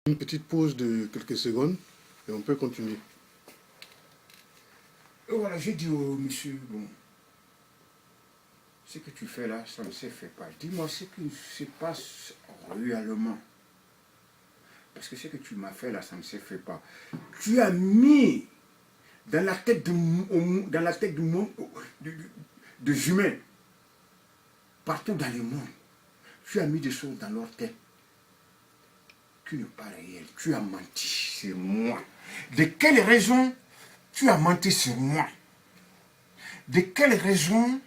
Une petite pause de quelques secondes et on peut continuer. Et voilà, j'ai dit au monsieur, bon, ce que tu fais là, ça ne se fait pas. Dis-moi ce qui se passe réellement. Parce que ce que tu m'as fait là, ça ne se fait pas. Tu as mis dans la tête du monde, des humains, partout dans le monde, tu as mis des choses dans leur tête qui ne sont pas réelles. Tu as menti sur moi. De quelle raison tu as menti sur moi? De quelle raison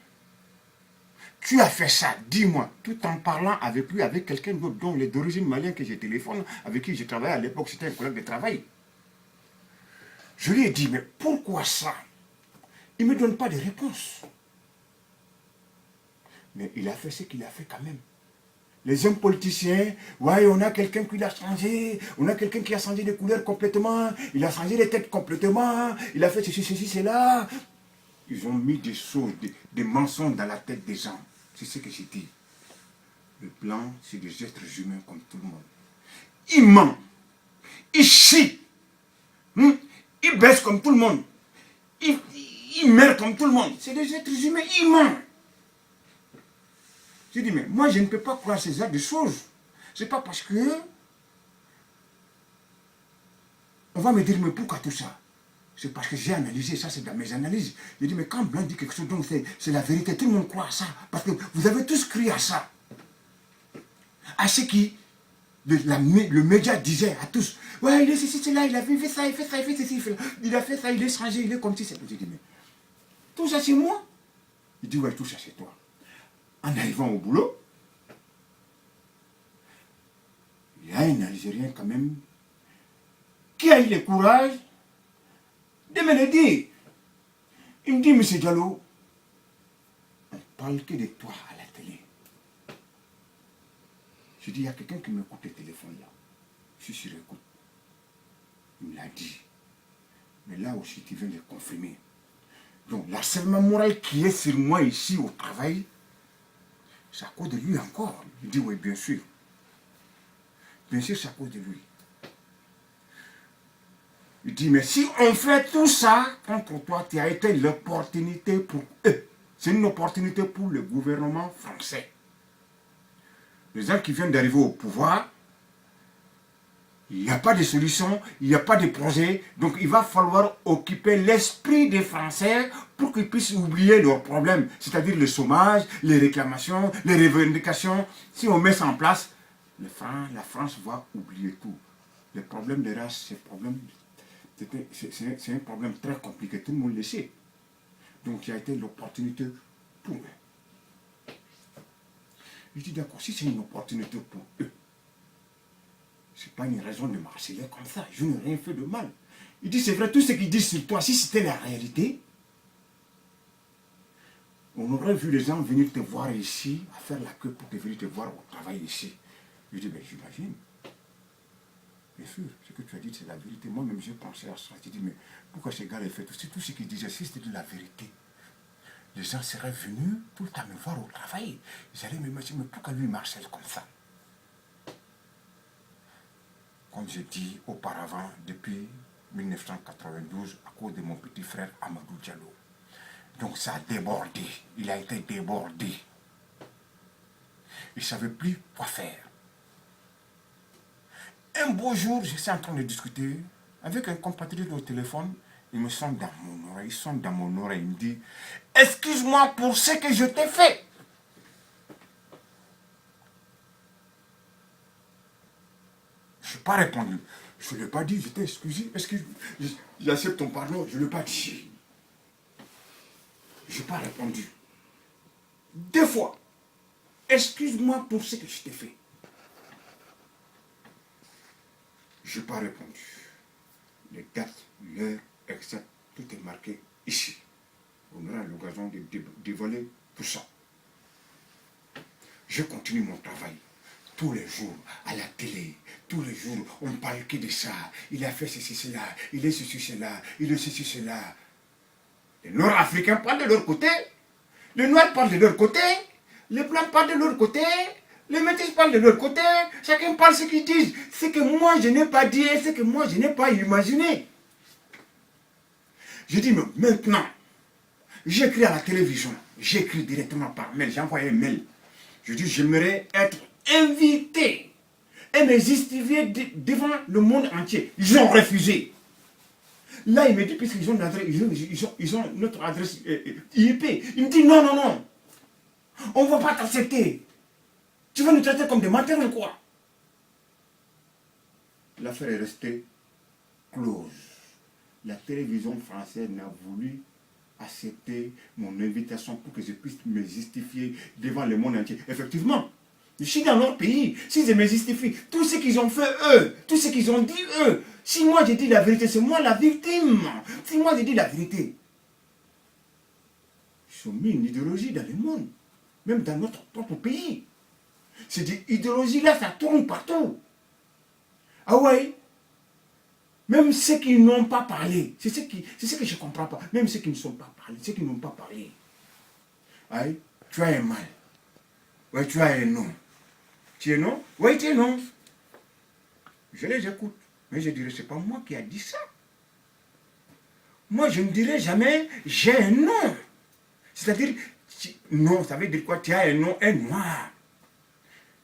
tu as fait ça? Dis-moi, tout en parlant avec lui, avec quelqu'un d'autre, dont il est d'origine malienne que je téléphone, avec qui je travaillais à l'époque, c'était un collègue de travail. Je lui ai dit, mais pourquoi ça? Il ne me donne pas de réponse. Mais il a fait ce qu'il a fait quand même. Les hommes politiciens, ouais, on a quelqu'un qui l'a changé, on a quelqu'un qui a changé de couleur complètement, il a changé les têtes complètement, il a fait ceci, cela. Ils ont mis des choses, des mensonges dans la tête des gens. C'est ce que j'ai dit. Le blanc, c'est des êtres humains comme tout le monde. Ils mentent, ils chient, ils baissent comme tout le monde, ils meurent comme tout le monde. C'est des êtres humains, ils mentent. J'ai dit, mais moi je ne peux pas croire ces genre de choses. C'est pas parce que on va me dire, mais pourquoi tout ça? C'est parce que j'ai analysé, ça c'est dans mes analyses. J'ai dit, mais quand Blanc dit quelque chose, donc c'est la vérité, tout le monde croit à ça. Parce que vous avez tous cru à ça. À ce qui, le média disait à tous, ouais, il est ceci, c'est là, il a fait ça, il fait ça, il fait ceci, il a fait ça, il est changé, il est comme si. J'ai dit, mais tout ça c'est moi? Il dit, ouais, tout ça c'est toi. En arrivant au boulot, il y a un Algérien quand même qui a eu le courage de me le dire. Il me dit, monsieur Diallo, on parle que de toi à la télé. Je dis, il y a quelqu'un qui m'écoute le téléphone là. Je suis sur écoute. Il me l'a dit. Mais là aussi, tu viens de confirmer. Donc, l'harcèlement moral qui est sur moi ici au travail, c'est à cause de lui encore. Il dit, oui, bien sûr. Bien sûr, c'est à cause de lui. Il dit, mais si on fait tout ça contre toi, tu as été l'opportunité pour eux. C'est une opportunité pour le gouvernement français. Les gens qui viennent d'arriver au pouvoir, il n'y a pas de solution, il n'y a pas de projet. Donc il va falloir occuper l'esprit des Français pour qu'ils puissent oublier leurs problèmes. C'est-à-dire le chômage, les réclamations, les revendications. Si on met ça en place, la France va oublier tout. Les problèmes de race, c'est un problème très compliqué, tout le monde le sait. Donc il y a été l'opportunité pour eux. Je dis d'accord, si c'est une opportunité pour eux, ce n'est pas une raison de m'harceler comme ça, je n'ai rien fait de mal. Il dit, c'est vrai, tout ce qu'ils disent sur toi, si c'était la réalité, on aurait vu les gens venir te voir ici, à faire la queue pour te venir te voir au travail ici. Je dis, ben j'imagine. Bien sûr, ce que tu as dit, c'est la vérité. Moi-même, j'ai pensé à ça. Je dis, mais pourquoi ces gars-là fait tout? C'est tout ce qu'ils disaient, si c'était de la vérité. Les gens seraient venus tout le temps me voir au travail. Ils allaient me dire, mais pourquoi lui marcelle comme ça? Comme je dis auparavant, depuis 1992, à cause de mon petit frère Amadou Diallo. Donc ça a débordé. Il a été débordé. Il ne savait plus quoi faire. Un beau jour, je suis en train de discuter avec un compatriote au téléphone. Il me sonne dans mon oreille, il me dit, excuse-moi pour ce que je t'ai fait. Je n'ai pas répondu. Je ne l'ai pas dit, je t'ai excusé. J'accepte ton pardon, je ne l'ai pas dit. Je n'ai pas répondu. 2 fois. Excuse-moi pour ce que je t'ai fait. Je n'ai pas répondu. Les dates, l'heure exacte, tout est marqué ici. On aura l'occasion de dévoiler tout ça. Je continue mon travail. Tous les jours, à la télé, tous les jours, on parle que de ça. Il a fait ceci, cela, il est ceci, cela, il est ceci, cela. Les Nord-Africains parlent de leur côté, les Noirs parlent de leur côté, les Blancs parlent de leur côté, Les métis parlent de leur côté, chacun parle ce qu'ils disent. Ce que moi je n'ai pas dit, ce que moi je n'ai pas imaginé. Je dis, mais maintenant, j'écris à la télévision, j'écris directement par mail, j'ai envoyé un mail. Je dis, j'aimerais être invité et me justifier devant le monde entier. Ils ont refusé. Là, il me dit, puisqu'ils ont, ils ont notre adresse IP, il me dit, non, non, non, on ne va pas t'accepter. Tu vas nous traiter comme des menteurs ou quoi? L'affaire est restée close. La télévision française n'a voulu accepter mon invitation pour que je puisse me justifier devant le monde entier. Effectivement, je suis dans leur pays. Si je me justifie, tout ce qu'ils ont fait eux, tout ce qu'ils ont dit eux, si moi je dis la vérité, c'est moi la victime. Si moi je dis la vérité, ils ont mis une idéologie dans le monde, même dans notre propre pays. Cette idéologie-là, ça tourne partout. Ah ouais? Même ceux qui n'ont pas parlé, c'est ce que je ne comprends pas. Même ceux qui ne sont pas parlé, ceux qui n'ont pas parlé. Aïe, tu as un mal. Oui, tu as un non. Tu es non? Oui, tu es non. Je les écoute. Mais je dirais, c'est pas moi qui a dit ça. Moi, je ne dirais jamais, j'ai un non. C'est-à-dire, non, ça veut dire quoi? Tu as un non, un noir.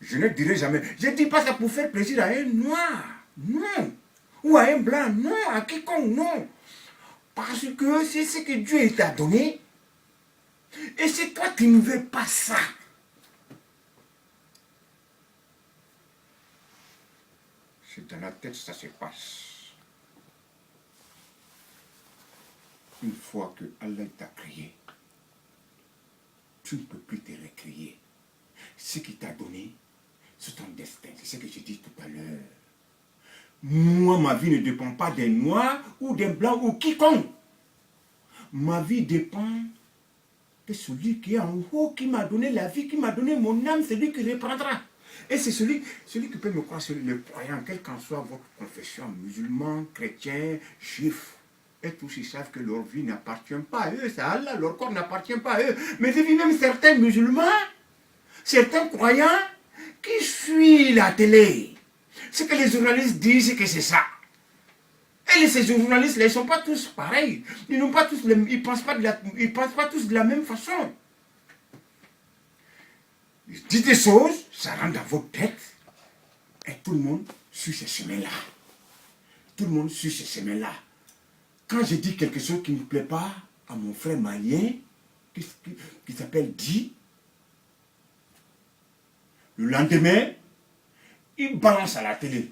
Je ne dirai jamais. Je ne dis pas ça pour faire plaisir à un noir. Non. Ou à un blanc. Non. À quiconque. Non. Parce que c'est ce que Dieu t'a donné. Et c'est toi qui ne veux pas ça. C'est dans la tête que ça se passe. Une fois que Allah t'a créé, tu ne peux plus te recréer. Ce qu'il t'a donné, c'est ton destin. C'est ce que j'ai dit tout à l'heure. Moi, ma vie ne dépend pas d'un noir ou d'un blanc ou quiconque. Ma vie dépend de celui qui est en haut, qui m'a donné la vie, qui m'a donné mon âme, c'est lui qui reprendra. Et c'est celui qui peut me croire, c'est le croyant, quelle qu'en soit votre confession, musulman, chrétien, juif. Et tous ils savent que leur vie n'appartient pas à eux, c'est à Allah, leur corps n'appartient pas à eux. Mais j'ai vu même certains musulmans, certains croyants, qui suivent la télé. Ce que les journalistes disent, c'est que c'est ça. Et ces journalistes-là, ils ne sont pas tous pareils. Ils ne pensent pas tous de la même façon. Ils disent des choses, ça rentre dans votre tête. Et tout le monde suit ce chemin-là. Tout le monde suit ce chemin-là. Quand je dis quelque chose qui ne plaît pas à mon frère malien, qui s'appelle Di, le lendemain, il balance à la télé.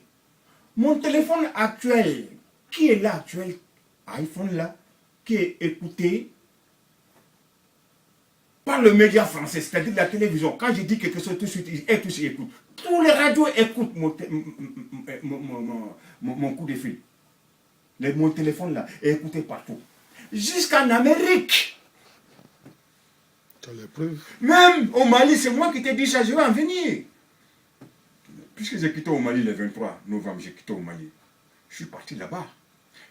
Mon téléphone actuel, qui est là actuel, iPhone là, qui est écouté par le média français, c'est-à-dire la télévision. Quand je dis quelque chose, tout de suite, ils écoutent. Tous les radios écoutent mon coup de fil. Mon téléphone là est écouté partout. Jusqu'en Amérique. Tu as les preuves. Même au Mali, c'est moi qui t'ai dit ça, je vais en venir. Puisque j'ai quitté au Mali le 23 novembre, j'ai quitté au Mali. Je suis parti là-bas.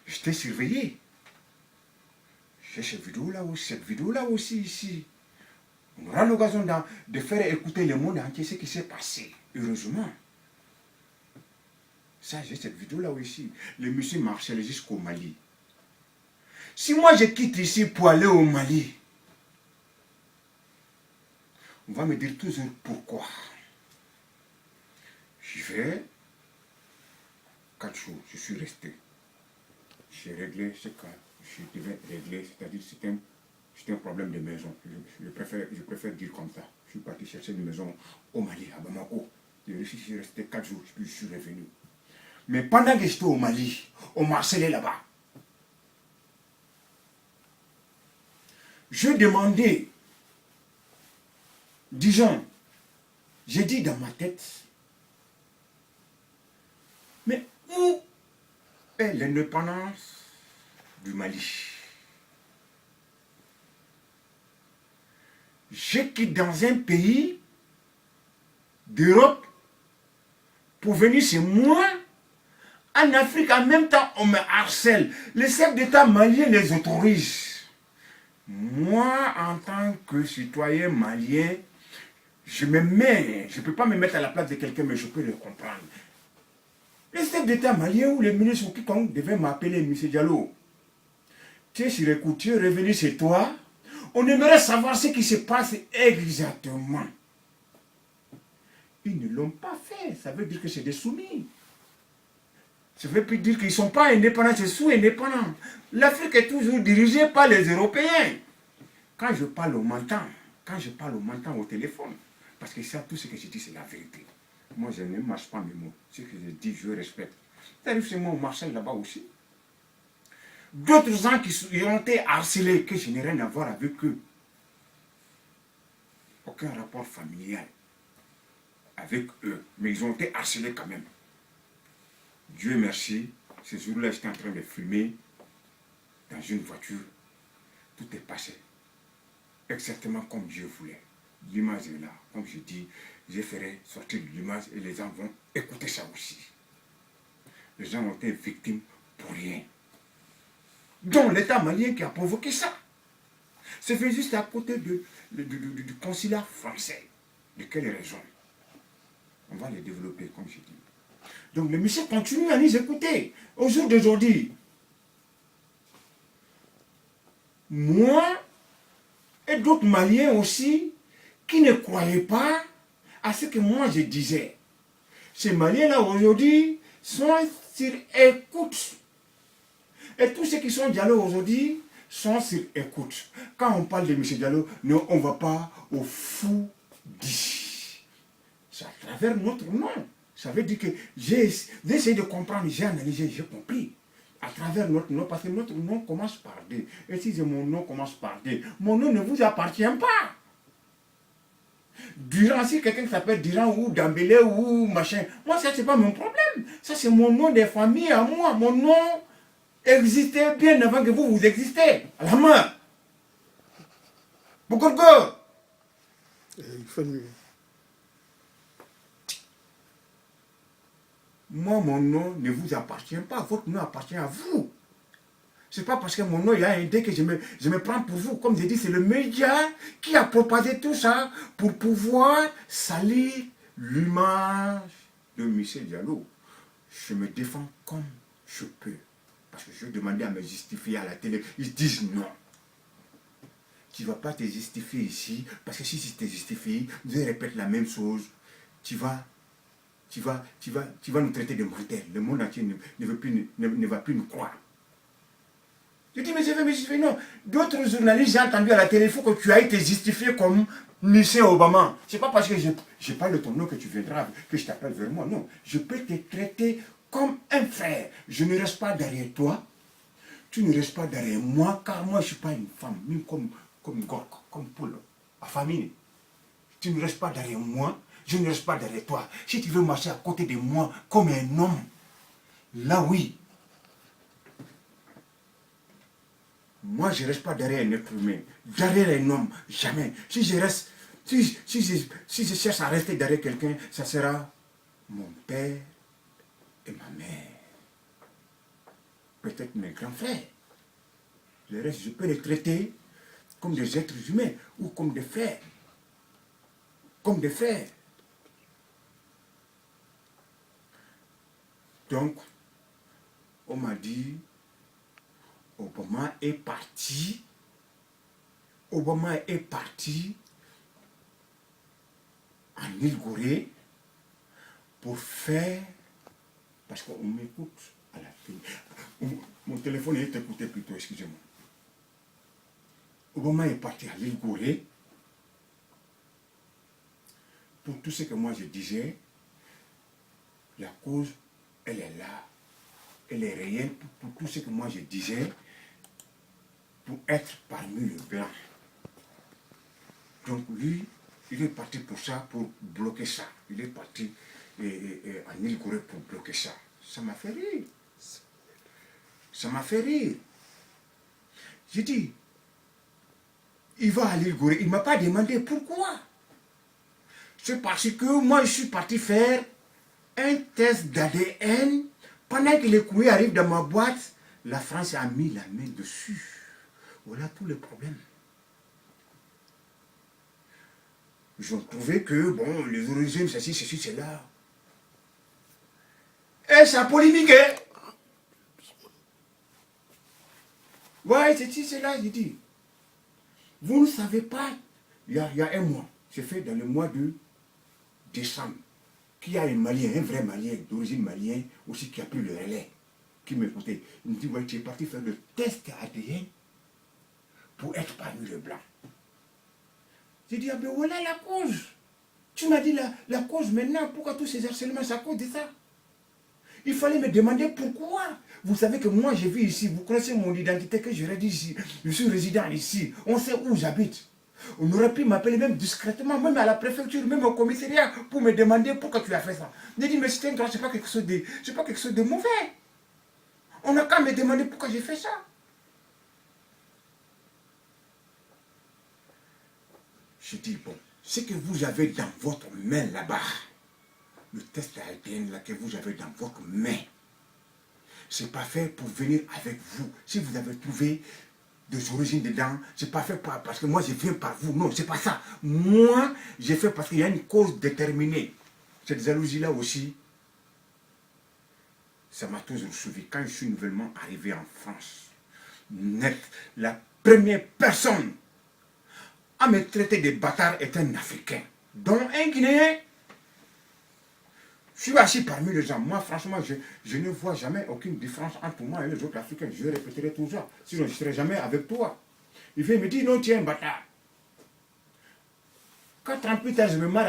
J'étais surveillé. J'ai cette vidéo-là aussi, ici. On aura l'occasion de faire écouter le monde entier ce qui s'est passé. Heureusement. Ça, j'ai cette vidéo-là aussi. Le monsieur marchait jusqu'au Mali. Si moi je quitte ici pour aller au Mali, on va me dire toujours pourquoi. J'y vais 4 jours, je suis resté. J'ai réglé ce que je devais régler, c'est-à-dire que c'était un problème de maison. Je préfère dire comme ça. Je suis parti chercher une maison au Mali, à Bamako. Je suis resté 4 jours, puis je suis revenu. Mais pendant que j'étais au Mali, on m'harcelait là-bas. Je demandais, disons, j'ai dit dans ma tête, mais où est l'indépendance du Mali? Je quitte dans un pays d'Europe pour venir chez moi. En Afrique, en même temps, on me harcèle. Les chefs d'État maliens les autorisent. Moi, en tant que citoyen malien, je ne peux pas me mettre à la place de quelqu'un, mais je peux le comprendre. Le chef d'État malien ou le ministre ou quiconque devait m'appeler M. Diallo. Tu es sur écoute, tu es revenu chez toi. On aimerait savoir ce qui se passe exactement. Ils ne l'ont pas fait. Ça veut dire que c'est des soumis. Ça veut plus dire qu'ils ne sont pas indépendants, c'est sous-indépendants. L'Afrique est toujours dirigée par les Européens. Quand je parle, on m'entend. Quand je parle, on m'entend au téléphone. Parce que ça, tout ce que je dis, c'est la vérité. Moi, je ne marche pas mes mots. Ce que je dis, je respecte. Ça arrive chez moi au Marseille, là-bas aussi. D'autres gens qui ont été harcelés, que je n'ai rien à voir avec eux. Aucun rapport familial avec eux. Mais ils ont été harcelés quand même. Dieu merci, ce jour-là, j'étais en train de fumer dans une voiture. Tout est passé. Exactement comme Dieu voulait. L'image est là. Comme je dis, je ferai sortir l'image et les gens vont écouter ça aussi. Les gens ont été victimes pour rien. Donc l'État malien qui a provoqué ça. C'est fait juste à côté du consulat français. De quelle raison? On va les développer, comme je dis. Donc le monsieur continue à nous écouter. Au jour d'aujourd'hui, moi et d'autres Maliens aussi, qui ne croyaient pas à ce que moi je disais. Ces Maliens-là aujourd'hui sont sur écoute. Et tous ceux qui sont Diallo aujourd'hui sont sur écoute. Quand on parle de M. Diallo, non, on ne va pas au fou dit. C'est à travers notre nom. Ça veut dire que j'ai essayé de comprendre, j'ai analysé, j'ai compris. À travers notre nom, parce que notre nom commence par D. Et si mon nom commence par D, mon nom ne vous appartient pas. Durand, si quelqu'un s'appelle Durand ou Dambélé ou machin, moi ça c'est pas mon problème. Ça c'est mon nom de famille à moi. Mon nom existait bien avant que vous existez. À la main. Bokorgo. Il fait mieux. Moi, mon nom ne vous appartient pas. Votre nom appartient à vous. Ce n'est pas parce que mon nom il a aidé que je me prends pour vous. Comme je dis, c'est le média qui a propagé tout ça pour pouvoir salir l'image de M. Diallo. Je me défends comme je peux. Parce que je demandais à me justifier à la télé. Ils disent non. Tu ne vas pas te justifier ici. Parce que si tu te justifies, je répète la même chose. Tu vas nous traiter de menteurs. Le monde entier ne va plus nous croire. Je dis, mais je vais me justifier. Non. D'autres journalistes, j'ai entendu à la télé, il faut que tu ailles te justifier comme M. Obama. Ce n'est pas parce que je parle de ton nom que tu viendras, que je t'appelle vers moi. Non. Je peux te traiter comme un frère. Je ne reste pas derrière toi. Tu ne restes pas derrière moi, car moi, je ne suis pas une femme, même comme Gork, comme Paul, à famille. Tu ne restes pas derrière moi. Je ne reste pas derrière toi. Si tu veux marcher à côté de moi comme un homme, là oui. Moi, je ne reste pas derrière un être humain. Derrière un homme, jamais. Si je cherche à rester derrière quelqu'un, ça sera mon père et ma mère. Peut-être mes grands frères. Le reste, je peux les traiter comme des êtres humains ou comme des frères. Comme des frères. Donc, on m'a dit, Obama est parti. Obama est parti en île Gorée pour faire, parce qu'on m'écoute à la télé. Mon téléphone est écouté plutôt, excusez-moi. Obama est parti à l'île Gorée pour tout ce que moi je disais. La cause, elle est là. Elle est réelle pour tout ce que moi je disais, pour être parmi les blancs. Donc lui, il est parti pour ça, pour bloquer ça. Il est parti en île Gorée pour bloquer ça. Ça m'a fait rire. Ça m'a fait rire. J'ai dit, il va à l'île Gorée. Il ne m'a pas demandé pourquoi. C'est parce que moi, je suis parti faire un test d'ADN. Pendant que les courriers arrivent dans ma boîte, la France a mis la main dessus. Voilà tous les problèmes. Ils ont trouvé que, bon, les origines, ceci, cela. Et ça a polémiqué. Ouais, ceci, cela, j'ai dit. Vous ne savez pas, il y a un mois, c'est fait dans le mois de décembre, qu'il y a un Malien, un vrai Malien, d'origine malienne, aussi qui a pris le relais, qui me comptait. Il me dit, ouais, tu es parti faire le test ADN pour être parmi les Blancs. J'ai dit, ah ben voilà la cause. Tu m'as dit la cause maintenant, pourquoi tous ces harcèlements, c'est à cause de ça. Il fallait me demander pourquoi. Vous savez que moi, j'ai vu ici, vous connaissez mon identité que je dit ici. Je suis résident ici, on sait où j'habite. On aurait pu m'appeler même discrètement, même à la préfecture, même au commissariat, pour me demander pourquoi tu as fait ça. J'ai dit, mais c'est un droit, c'est pas quelque chose de mauvais. On n'a qu'à me demander pourquoi j'ai fait ça. Je dis, bon, ce que vous avez dans votre main là-bas, le test ADN là que vous avez dans votre main, c'est pas fait pour venir avec vous. Si vous avez trouvé des origines dedans, c'est pas fait parce que moi je viens par vous. Non, c'est pas ça. Moi, j'ai fait parce qu'il y a une cause déterminée. Cette jalousie-là aussi, ça m'a toujours suivi. Quand je suis nouvellement arrivé en France, net, la première personne à me traiter de bâtard est un Africain, dont un Guinéen. Je suis assis parmi les gens. Moi, franchement, je ne vois jamais aucune différence entre moi et les autres Africains. Je répéterai tout ça. Sinon, je ne serai jamais avec toi. Il vient me dire, non, tu es un bâtard. 4 ans plus tard, je me marie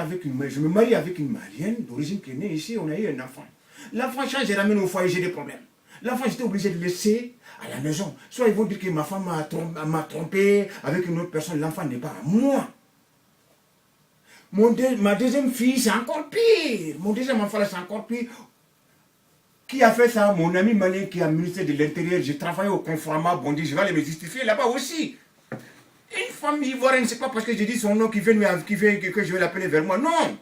avec une Malienne d'origine qui est née ici. On a eu un enfant. L'enfant change, je ramène au foyer, j'ai des problèmes. L'enfant, j'étais obligé de le laisser à la maison. Soit ils vont dire que ma femme m'a trompé avec une autre personne. L'enfant n'est pas à moi. Ma deuxième fille, c'est encore pire. Mon deuxième enfant, c'est encore pire. Qui a fait ça? Mon ami malien qui est ministre de l'Intérieur. J'ai travaillé au Conforama Bondi. Je vais aller me justifier là-bas aussi. Une femme ivoirienne, c'est pas parce que j'ai dit son nom que je vais l'appeler vers moi. Non.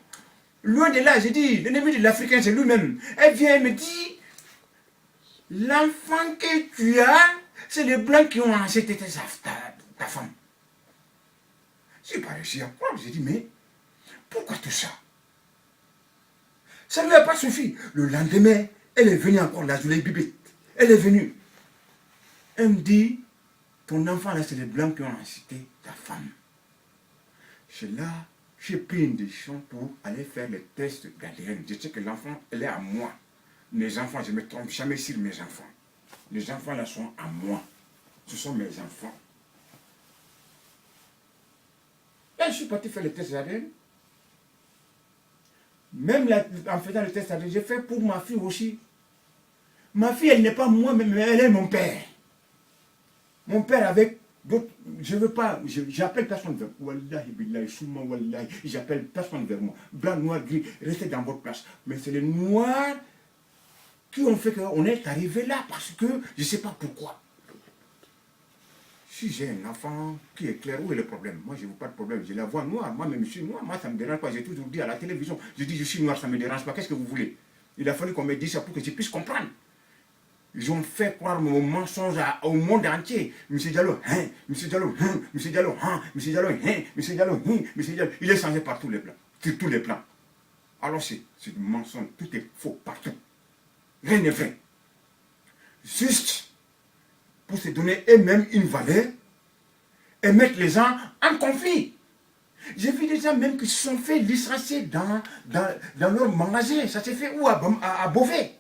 Loin de là, j'ai dit, l'ennemi de l'Africain, c'est lui-même. Elle vient et me dit, l'enfant que tu as, c'est les Blancs qui ont acheté ta femme. J'ai pas réussi à croire. J'ai dit, mais pourquoi tout ça? Ça ne lui a pas suffi. Le lendemain, elle est venue encore, la journée bibite. Elle est venue. Elle me dit, ton enfant là, c'est les Blancs qui ont incité ta femme. J'ai pris une décision pour aller faire le test d'ADN. Je sais que l'enfant, elle est à moi. Mes enfants, je ne me trompe jamais sur mes enfants. Les enfants là sont à moi. Ce sont mes enfants. Là, je suis parti faire le test d'ADN. Même en faisant le test d'ADN, j'ai fait pour ma fille aussi. Ma fille, elle n'est pas moi, mais elle est mon père. Mon père avec d'autres, je ne veux pas, j'appelle personne vers moi. Wallahi, billahi, souma, wallahi, j'appelle personne vers moi. Blanc, noir, gris, restez dans votre place. Mais c'est les noirs qui ont fait qu'on est arrivé là parce que je ne sais pas pourquoi. Si j'ai un enfant qui est clair, où est le problème? Moi, je ne veux pas de problème. Je la vois noire. Moi-même, je suis noir. Moi, ça ne me dérange pas. J'ai toujours dit à la télévision, je dis, je suis noir, ça ne me dérange pas. Qu'est-ce que vous voulez? Il a fallu qu'on me dise ça pour que je puisse comprendre. Ils ont fait croire mon mensonge au monde entier. Monsieur Diallo, hein, Monsieur Diallo, hein, Monsieur Diallo, hein, Monsieur Diallo, hein, Monsieur Diallo, hein, Monsieur Diallo. Il est changé par tous les plans. Sur tous les plans. Alors c'est du mensonge. Tout est faux partout. Rien n'est vrai. Juste pour se donner eux-mêmes une valeur et mettre les gens en conflit. J'ai vu des gens même qui se sont fait licencier dans leur magasin. Ça s'est fait où? À Beauvais.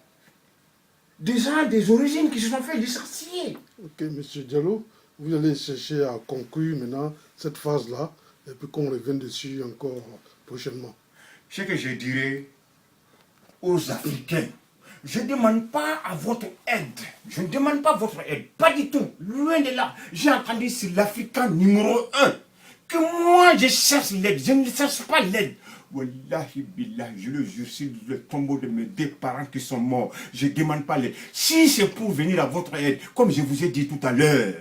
Des gens des origines qui se sont fait licencier. Ok, M. Diallo, vous allez chercher à conclure maintenant cette phase-là, et puis qu'on revienne dessus encore prochainement. Ce que je dirais aux Africains, je ne demande pas à votre aide. Je ne demande pas votre aide. Pas du tout. Loin de là. J'ai entendu sur l'Africain numéro 1 que moi je cherche l'aide. Je ne cherche pas l'aide. Wallahi billah, je le jure sur le tombeau de mes 2 parents qui sont morts. Je ne demande pas l'aide. Si c'est pour venir à votre aide, comme je vous ai dit tout à l'heure,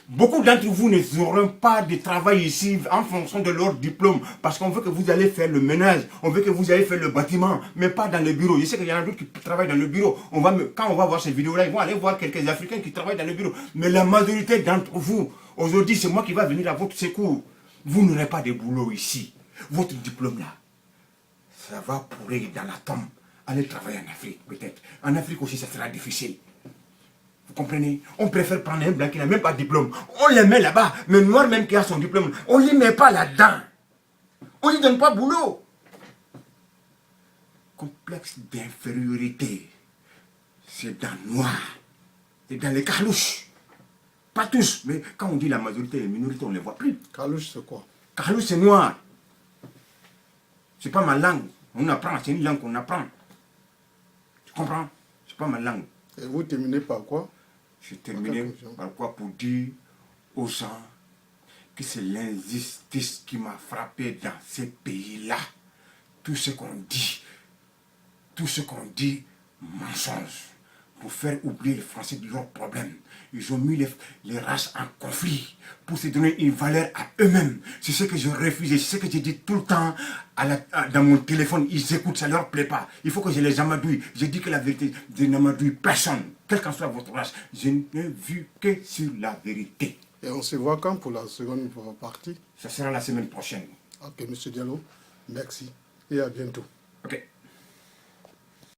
beaucoup d'entre vous n'auront pas de travail ici en fonction de leur diplôme. Parce qu'on veut que vous allez faire le ménage, on veut que vous allez faire le bâtiment, mais pas dans le bureau. Je sais qu'il y en a d'autres qui travaillent dans le bureau. Quand on va voir cette vidéo-là, ils vont aller voir quelques Africains qui travaillent dans le bureau. Mais la majorité d'entre vous, aujourd'hui, c'est moi qui va venir à votre secours. Vous n'aurez pas de boulot ici. votre diplôme là, ça va pourrir dans la tombe. Allez travailler en Afrique, peut-être. En Afrique aussi, ça sera difficile. Vous comprenez? On préfère prendre un blanc qui n'a même pas de diplôme. On les met là-bas. Mais noir même qui a son diplôme, on ne les met pas là-dedans. On ne lui donne pas boulot. Complexe d'infériorité. C'est dans le noir. C'est dans les carlouches. Pas tous, mais quand on dit la majorité et les minorités, on ne les voit plus. Carlouche, c'est quoi? Carlouche, c'est noir. C'est pas ma langue. On apprend, c'est une langue qu'on apprend. Tu comprends? C'est pas ma langue. Et vous terminez par quoi? Je terminé par quoi? Pour dire aux gens que c'est l'injustice qui m'a frappé dans ces pays-là. Tout ce qu'on dit, mensonge. Pour faire oublier les Français de leurs problèmes. Ils ont mis les races en conflit pour se donner une valeur à eux-mêmes. C'est ce que je refuse, c'est ce que je dis tout le temps dans mon téléphone. Ils écoutent, ça ne leur plaît pas. Il faut que je les amadouille. Je dis que la vérité, je n'amadouille personne. Quelle qu'en soit votre race, je n'ai vu que sur la vérité. Et on se voit quand pour la seconde partie? Ça sera la semaine prochaine. Ok, M. Diallo, merci et à bientôt. Ok.